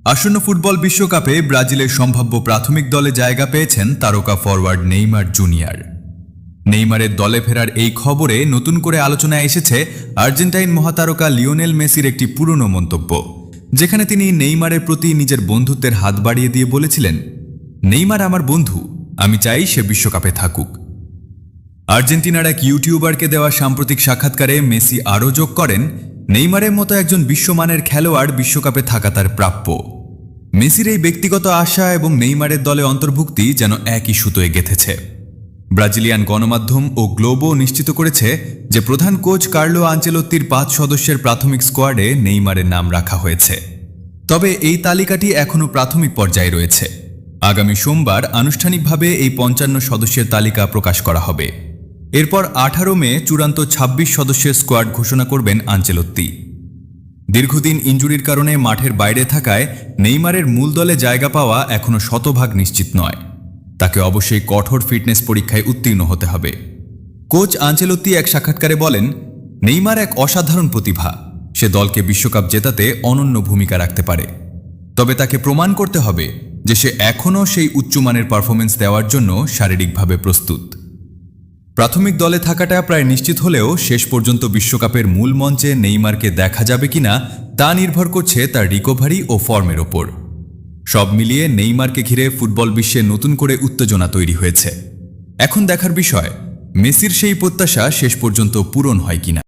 আসন্ন ফুটবল বিশ্বকাপে ব্রাজিলের সম্ভাব্য প্রাথমিক দলে জায়গা পেয়েছেন তারকা ফরওয়ার্ড নেইমার জুনিয়র। নেইমারের দলে ফেরার এই খবরে নতুন করে আলোচনায় এসেছে আর্জেন্টাইন মহাতারকা লিওনেল মেসির একটি পুরনো মন্তব্য, যেখানে তিনি নেইমারের প্রতি নিজের বন্ধুত্বের হাত বাড়িয়ে দিয়ে বলেছিলেন, নেইমার আমার বন্ধু, আমি চাই সে বিশ্বকাপে থাকুক। আর্জেন্টিনার এক ইউটিউবারকে দেওয়া সাম্প্রতিক সাক্ষাৎকারে মেসি আরও যোগ করেন, নেইমারের মতো একজন বিশ্বমানের খেলোয়াড় বিশ্বকাপে থাকা তার প্রাপ্য। মেসির এই ব্যক্তিগত আশা এবং নেইমারের দলে অন্তর্ভুক্তি যেন একই সুতোয় গেঁথেছে। ব্রাজিলিয়ান গণমাধ্যম ও গ্লোবো নিশ্চিত করেছে যে প্রধান কোচ কার্লো আনচেলোত্তির 5 সদস্যের প্রাথমিক স্কোয়াডে নেইমারের নাম রাখা হয়েছে। তবে এই তালিকাটি এখনও প্রাথমিক পর্যায়ে রয়েছে। আগামী সোমবার আনুষ্ঠানিকভাবে এই 55 সদস্যের তালিকা প্রকাশ করা হবে। এরপর 18 মে চূড়ান্ত 26 সদস্যের স্কোয়াড ঘোষণা করবেন আনচেলোত্তি। দীর্ঘদিন ইনজুরির কারণে মাঠের বাইরে থাকায় নেইমারের মূল দলে জায়গা পাওয়া এখনও শতভাগ নিশ্চিত নয়। তাকে অবশ্যই কঠোর ফিটনেস পরীক্ষায় উত্তীর্ণ হতে হবে। কোচ আনচেলোত্তি এক সাক্ষাৎকারে বলেন, নেইমার এক অসাধারণ প্রতিভা, সে দলকে বিশ্বকাপ জেতাতে অনন্য ভূমিকা রাখতে পারে। তবে তাকে প্রমাণ করতে হবে যে সে এখনও সেই উচ্চমানের পারফরমেন্স দেওয়ার জন্য শারীরিকভাবে প্রস্তুত। প্রাথমিক দলে থাকাটা প্রায় নিশ্চিত হলেও শেষ পর্যন্ত বিশ্বকাপের মূল মঞ্চে নেইমারকে দেখা যাবে কিনা তা নির্ভর করছে তার রিকভারি ও ফর্মের ওপর। সব মিলিয়ে নেইমারকে ঘিরে ফুটবল বিশ্বে নতুন করে উত্তেজনা তৈরি হয়েছে। এখন দেখার বিষয়, মেসির সেই প্রত্যাশা শেষ পর্যন্ত পূরণ হয় কিনা।